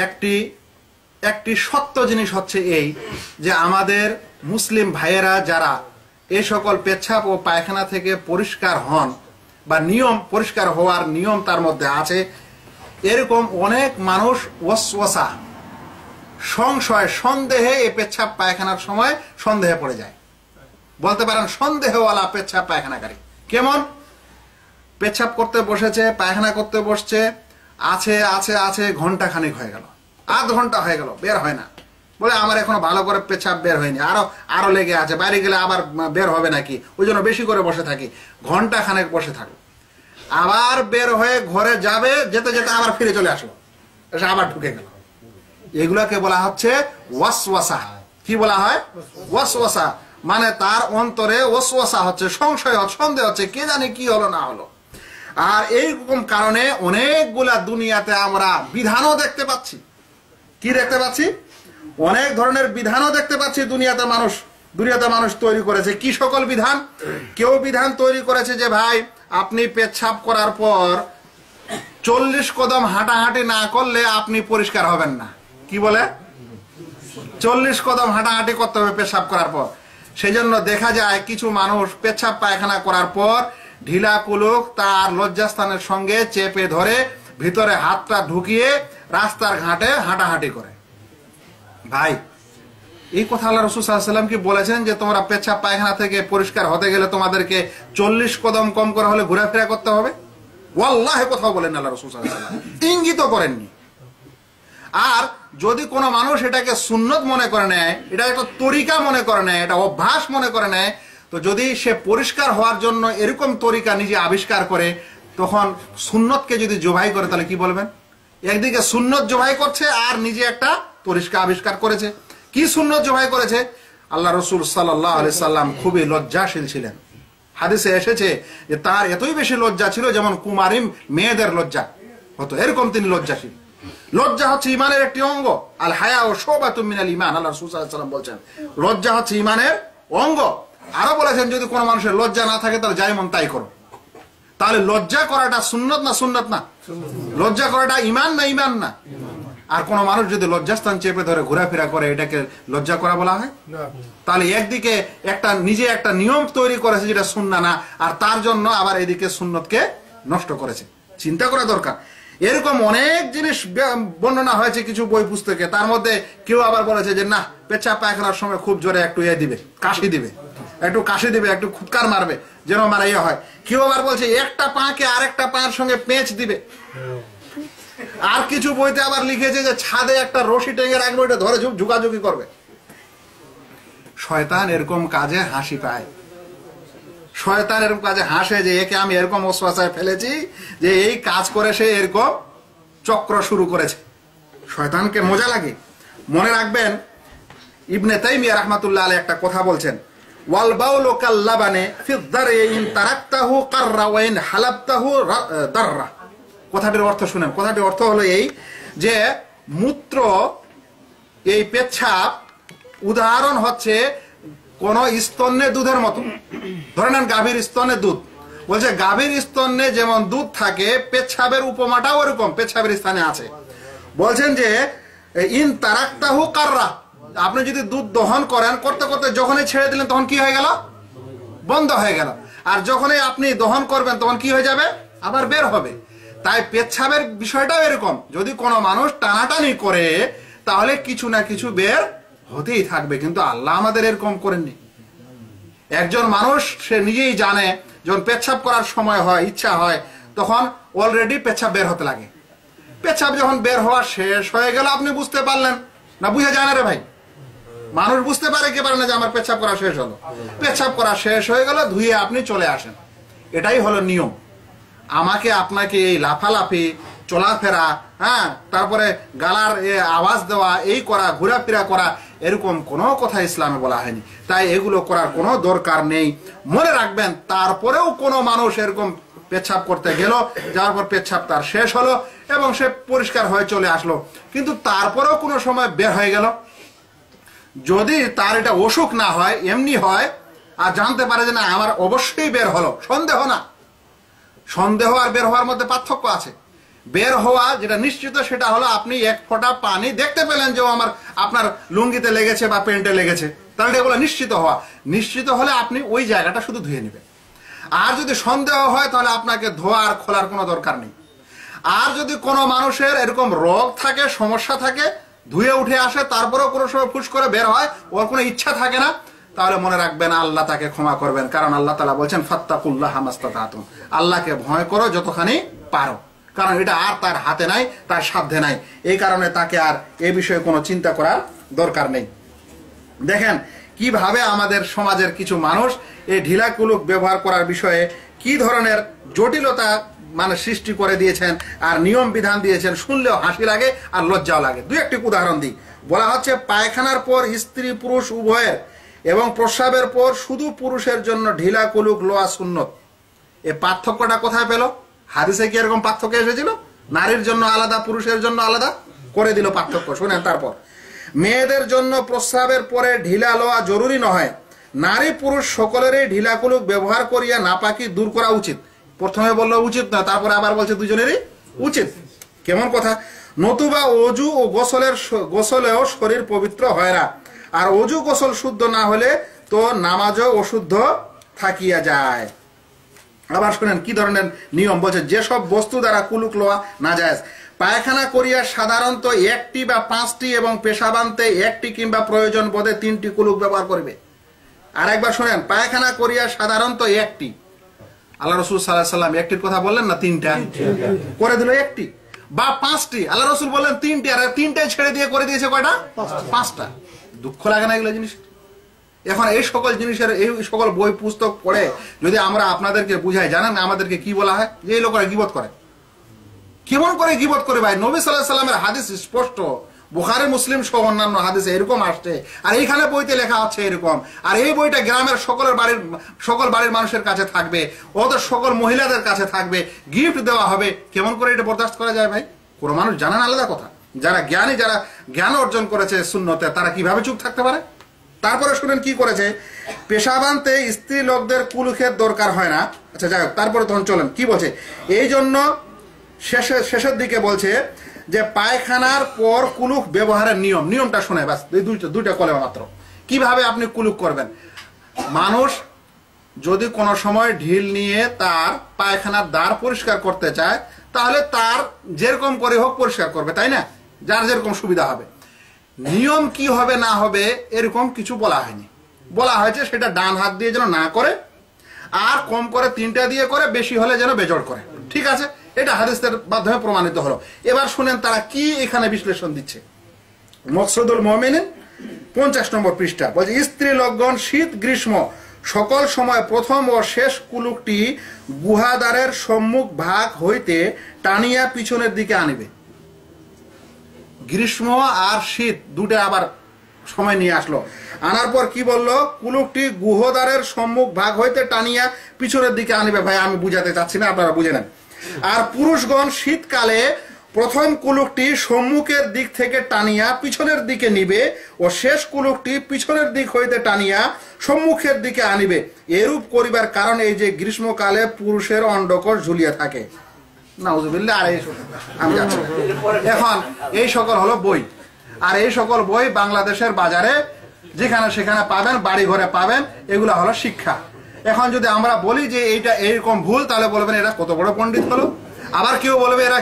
একটি একটি সত্য জিনিস হচ্ছে এই যে আমাদের মুসলিম ভাইয়েরা যারা এই সকল পেচ্ছাপ ও পায়খানা থেকে পরিষ্কার হন বা নিয়ম পরিষ্কার হওয়ার নিয়ম তার মধ্যে আছে, এরকম অনেক মানুষ ওয়াসওয়াসা সংশয় সন্দেহে এই পেচ্ছাপ পায়খানার সময় সন্দেহে পড়ে যায়। বলতে পারেন সন্দেহওয়ালা পেচ্ছাপ পায়খানাকারী। কেমন? পেচ্ছাপ করতে বসেছে, পায়খানা করতে বসছে, আছে আছে আছে ঘন্টা খানিক হয়ে গেল, আধ ঘন্টা হয়ে গেল, বের হয় না। বলে আমার এখনো ভালো করে পেচ্ছাপ বের হয়নি, আরো লেগে আছে, বাইরে গেলে আবার বের হবে নাকি, ওই জন্য বেশি করে বসে থাকি। ঘন্টা খানেক বসে থাকো, আবার বের হয়ে ঘরে যাবে, যেতে যেতে আবার ফিরে চলে আসলো, এসে আবার ঢুকে গেল। এগুলাকে বলা হচ্ছে ওয়াসওয়াসা। কি বলা হয়? ওয়াসওয়াসা। মানে তার অন্তরে ওয়াসওয়াসা হচ্ছে, সংশয় হচ্ছে, সন্দেহ হচ্ছে, কে জানে কি হলো না হলো। আর এইরকম কারণে অনেকগুলা দুনিয়াতে আমরা বিধানও দেখতে পাচ্ছি। কি দেখতে পাচ্ছি? অনেক ধরনের বিধানও দেখতে পাচ্ছি দুনিয়াতে মানুষ তৈরি করেছে। কি সকল বিধান? কেউ বিধান তৈরি করেছে যে ভাই আপনি পেচ্ছাপ করার পর 40 কদম হাঁটাহাঁটি না করলে আপনি পরিষ্কার হবেন না। কি বলে? 40 কদম হাঁটাহাঁটি করতে হবে পেচ্ছাপ করার পর। সেই জন্য দেখা যায় কিছু মানুষ পেচ্ছাপ পায়খানা করার পর ঢিলা কুলুক তার লজ্জাস্থানের সঙ্গে চেপে ধরে ভিতরে হাতটা ঢুকিয়ে রাস্তার ঘাটে হাঁটাহাঁটি করে। ভাই, এই কথা আল্লাহ রাসূল সাল্লাল্লাহু আলাইহি ওয়াসাল্লাম কি বলেছেন যে তোমরা পেচ্ছাপ পায়খানা থেকে পরিষ্কার হতে গেলে তোমাদেরকে 40 কদম কম করে হলে ঘোরাফেরা করতে হবে? ওয়াল্লাহি কোথাও বলেন আল্লাহ রাসূল সাল্লাল্লাহু আলাইহি ওয়াসাল্লাম, ইঙ্গিত করেননি। আর যদি কোনো মানুষ এটাকে সুন্নত মনে করে নেয়, এটা একটা তরিকা মনে করে নেয়, এটা অভ্যাস মনে করে নেয়, তো যদি সে পরিষ্কার হওয়ার জন্য এরকম তরিকা নিজে আবিষ্কার করে, তখন সুন্নতকে যদি জবাই করে তাহলে কি বলবেন? একদিকে সুন্নত জবাই করছে আর নিজে একটা তরিকা আবিষ্কার করেছে। কি সুন্নত জবাই করেছে? আল্লাহ রাসূল সাল্লাল্লাহু আলাইহি সাল্লাম খুবই লজ্জাশীল ছিলেন। হাদিসে এসেছে যে তার এতই বেশি লজ্জা ছিল যেমন কুমারী মেয়েদের লজ্জা হতো, এরকম তিনি লজ্জাশীল। লজ্জা হচ্ছে ইমানের একটি অঙ্গ। আল হায়া ও শুবাতুম মিনাল ঈমান, আল্লাহ রাসূল সাল্লাল্লাহু আলাইহি সাল্লাম বলেছেন লজ্জা হচ্ছে ইমানের অঙ্গ। আরো বলেছেন যদি কোনো মানুষের লজ্জা না থাকে তাহলে যাই মন তাই করো। তাহলে লজ্জা করাটা সুন্নত না সুন্নত না? লজ্জা করাটা ইমান না ইমান না? আর কোন মানুষ যদি লজ্জাস্থান চেপে ধরে ঘোরাফেরা করে, এটাকে লজ্জা করা বলা হয়? তাহলে একদিকে নিজে একটা নিয়ম তৈরি করেছে যেটা সুন্নাহ না, আর তার জন্য আবার এদিকে সুন্নতকে নষ্ট করেছে। চিন্তা করা দরকার। এরকম অনেক জিনিস বর্ণনা হয়েছে কিছু বই পুস্তকে। তার মধ্যে কেউ আবার বলেছে যে না, পেচ্ছাপ পায়খানার সময় খুব জোরে একটু দিবে, কাশি দিবে, একটু খুৎকার মারবে যেন মানে হয়। কেউ আবার বলছে একটা পাকে আরেকটা পায়ের সঙ্গে পেঁচ দিবে। আর কিছু বইতে আবার লিখেছে যে ছাদে একটা রশি টেঙে রাখবে, ওটা ধরে ঝুঁকাঝুঁকি করবে। শয়তান এরকম কাজে হাসি পায়। শয়তান এরকম কাজে হাসে যে একে আমি এরকম ওয়াসওয়াসায় ফেলেছি যে এই কাজ করে সে এরকম চক্র শুরু করেছে। শয়তানকে মজা লাগে। মনে রাখবেন ইবনে তাইমিয়া রাহমাতুল্লাহ আলাইহি একটা কথা বলছেন, ওয়াল বাউলু কাল লাবানে ফি দারি ইন তারাকতাহু কাররা ওয়া ইন হালাবতাহু দাররা। কথাটির অর্থ শুনেন। কথাটির অর্থ হলো এই যে মূত্র, এই পেচ্ছাপ উদাহরণ হচ্ছে কোন স্তন্যের দুধের মতো। ধরে নেন গাভীর স্তন্যের দুধ। বলছে গাভীর স্তন্যে যেমন দুধ থাকে, পেচ্ছাবের উপমাটাও ওরকম পেচ্ছাবের স্থানে আছে। বলছেন যে ইন তারাকতাহু কাররা, আপনি যদি দুধ দহন করেন, করতে করতে যখনই ছেড়ে দিলেন তখন কি হয়ে গেল? বন্ধ হয়ে গেল। আর যখনই আপনি দহন করবেন তখন কি হয়ে যাবে? আবার বের হবে। তাই পেচ্ছাবের বিষয়টাও এরকম, যদি কোনো মানুষ টানাটানি করে তাহলে কিছু না কিছু বের হতেই থাকবে। কিন্তু আল্লাহ আমাদের এরকম করেননি। একজন মানুষ সে নিজেই জানে যখন পেচ্ছাপ করার সময় হয়, ইচ্ছা হয়, তখন অলরেডি পেচ্ছাপ বের হতে লাগে। পেচ্ছাপ যখন বের হওয়া শেষ হয়ে গেল, আপনি বুঝতে পারলেন না? বুঝে যায় না রে ভাই। মানুষ বুঝতে পারে কি পারে না যে আমার পেচ্ছাপ করা শেষ হলো। পেচ্ছাপ করা শেষ হয়ে গেল, ধুয়ে আপনি চলে আসেন। এটাই হলো নিয়ম। আমাকে আপনাকে এই লাফালাফি, চলাফেরা, তারপরে গালার আওয়াজ দেওয়া, এই করা, ঘোরাফেরা করা, এরকম কোনো কথা ইসলামে বলা হয়নি। তাই এগুলো করার কোনো দরকার নেই। মনে রাখবেন, তারপরেও কোনো মানুষ এরকম পেচ্ছাপ করতে গেল, যাওয়ার পর পেচ্ছাপ তার শেষ হলো এবং সে পরিষ্কার হয়ে চলে আসলো, কিন্তু তারপরেও কোনো সময় বের হয়ে গেল, যদি তার এটা অসুখ না হয়, এমনি হয়, আর জানতে পারে যে না আমার অবশ্যই বের হলো, সন্দেহ না। সন্দেহ আর বের হওয়ার মধ্যে পার্থক্য আছে। বের হওয়া যেটা নিশ্চিত সেটা হলো আপনি এক ফোঁটা পানি দেখতে পেলেন যে আপনার লুঙ্গিতে লেগেছে বা প্যান্টে লেগেছে, তাহলে এগুলো নিশ্চিত হওয়া। নিশ্চিত হলে আপনি ওই জায়গাটা শুধু ধুয়ে নেবেন। আর যদি সন্দেহ হয় তাহলে আপনাকে ধোয়া আর খোলার কোনো দরকার নেই। আর যদি কোনো মানুষের এরকম রোগ থাকে, সমস্যা থাকে, ধুয়ে উঠে আসে, তারপরেও কোনো সময় ফুস করে বের হয়, ওর কোনো ইচ্ছা থাকে না, তাহলে মনে রাখবেন আল্লাহ তাকে ক্ষমা করবেন। কারণ আল্লাহ তাআলা বলছেন ফাত্তাকুল্লাহ মাস্তাতাতুম, আল্লাহকে ভয় করো যতখানি পারো। কারণ এটা আর তার হাতে নাই, তার সাধ্যে নাই, এই কারণে তাকে আর এ বিষয়ে কোনো চিন্তা করার দরকার নেই। দেখেন কিভাবে আমাদের সমাজের কিছু মানুষ এই ঢিলা কুলুক ব্যবহার করার বিষয়ে কি ধরনের জটিলতা মানে সৃষ্টি করে দিয়েছেন আর নিয়ম বিধান দিয়েছেন, শুনলেও হাসি লাগে আর লজ্জাও লাগে। দুই একটি উদাহরণ দিই। বলা হচ্ছে পায়খানার পর স্ত্রী পুরুষ উভয়ের এবং প্রস্রাবের পর শুধু পুরুষের জন্য ঢিলা কুলুক লোয়া সুন্নত। এ পার্থক্যটা কোথায় পেল? হাদিসে কি এরকম পার্থক্য এসেছিল? নারীর জন্য আলাদা, পুরুষের জন্য আলাদা করে দিল পার্থক্য। শুনেন, তারপর মেয়েদের জন্য প্রস্রাবের পরে ঢিলা লোয়া জরুরি নয়, নারী পুরুষ সকলেরই ঢিলা কুলুক ব্যবহার করিয়া নাপাকি দূর করা উচিত। প্রথমে বললো উচিত না, তারপরে আবার বলছে দুজনেরই উচিত। কেমন কথা? নতুবা অজু ও গোসলেও শরীর পবিত্র হয় না, আর অজু গোসল শুদ্ধ না হলে তো নামাজও অশুদ্ধ থাকিয়া যায়। আবার শুনেন কি ধরনের নিয়ম বলছে, যেসব বস্তু দ্বারা কুলুক লোয়া না যায়। পায়খানা করিয়া সাধারণত একটি বা 5টি এবং পেশাবান্তে একটি কিংবা প্রয়োজন বোধে 3টি কুলুক ব্যবহার করবে। আর একবার শুনেন, পায়খানা করিয়া সাধারণত একটি, আল্লাহ রসুল সাল্লাল্লাহু আলাইহি ওয়াসাল্লাম একটির কথা বললেন না, 3টা করে দিল একটি, বা 5টি, আল্লাহ রসুল বললেন 3টি, আর 3টাই ছেড়ে দিয়ে করে দিয়েছে কয়টা? 5টা। দুঃখ লাগে না এগুলো জিনিস? এখন এই সকল জিনিসের এই সকল বই পুস্তক পড়ে যদি আমরা আপনাদেরকে বুঝাই, জানেন আমাদেরকে কি বলা হয়? যে এই লোকেরা গীবত করে। কেমন করে গীবত করে ভাই? নবী সাল্লাল্লাহু আলাইহি ওয়াসাল্লামের হাদিস স্পষ্ট, বুখারী মুসলিম সহ অন্যান্য হাদিসে এরকম আসছে, আর এইখানে বইতে লেখা হচ্ছে এরকম। আর এই বইটা গ্রামের সকল বাড়ির মানুষের কাছে থাকবে, ওদের সকল মহিলাদের কাছে থাকবে, গিফট দেওয়া হবে। কেমন করে এটা বরদাস্ত করা যায় ভাই? কোনো মানুষ জানেন আলাদা কথা, যারা জ্ঞানী, যারা জ্ঞান অর্জন করেছে সুন্নতে, তারা কিভাবে চুপ থাকতে পারে? তারপরে শুনেন কি করেছে, পেশাবান্তে স্ত্রী লোকদের কুলুকের দরকার হয় না। আচ্ছা যাই হোক, তারপরে তখন চলেন কি বলছে, এই জন্য শেষের দিকে বলছে যে পায়খানার পর কুলুক ব্যবহারের নিয়মটা শুনে বাস দুইটা কলেমা মাত্র। কিভাবে আপনি কুলুক করবেন? মানুষ যদি কোনো সময় ঢিল নিয়ে তার পায়খানার দ্বার পরিষ্কার করতে চায়, তাহলে তার যেরকম করে হোক পরিষ্কার করবে, তাই না? যার যেরকম সুবিধা হবে। নিয়ম কি হবে না হবে এরকম কিছু বলা হয়নি। বলা হয়েছে সেটা ডান হাত দিয়ে যেন না করে, আর কম করে 3টা দিয়ে করে, বেশি হলে যেন বেজড় করে। ঠিক আছে, এটা হাদিসের মাধ্যমে প্রমাণিত হলো। এবার শুনেন তারা কি এখানে বিশ্লেষণ দিচ্ছে। মকসুদুল মুমিনিন 50 নম্বর পৃষ্ঠা বলছে, স্ত্রী লোকগণ শীত গ্রীষ্ম সকল সময় প্রথম ও শেষ কুলুকটি গুহাদ্বারের সম্মুখ ভাগ হইতে টানিয়া পিছনের দিকে আনিবে। গ্রীষ্ম আর শীত দুটো আবার সময় নিয়ে আসলো, আনার পর কি বললো, কুলুকটি গুহদ্বারের সম্মুখ ভাগ হইতে টানিয়া পিছনের দিকে আনিবে। ভাই আমি বুঝাতে চাচ্ছি না, আপনারা বুঝে নেন। আর পুরুষগণ শীতকালে প্রথম কুলুকটি সম্মুখের দিক থেকে টানিয়া পিছনের দিকে নিবে ও শেষ কুলুকটি পিছনের দিক হইতে টানিয়া সম্মুখের দিকে আনিবে। এরূপ করিবার কারণ এই যে গ্রীষ্মকালে পুরুষের অন্ডকোষ ঝুলিয়া থাকে। নাউজুবিল্লাহ। আর আমি যাচ্ছি, এখন এই সকল হলো বই, আর এই সকল বই বাংলাদেশের বাজারে যেখানে সেখানে পাবেন, বাড়ি ঘরে পাবেন। এগুলা হলো শিক্ষা। এখন যদি আমরা বলি যে এইটা এইরকম ভুল, তাহলে বলবেন এরা কত বড় পণ্ডিত হলো। আবার কেউ বলবে এরা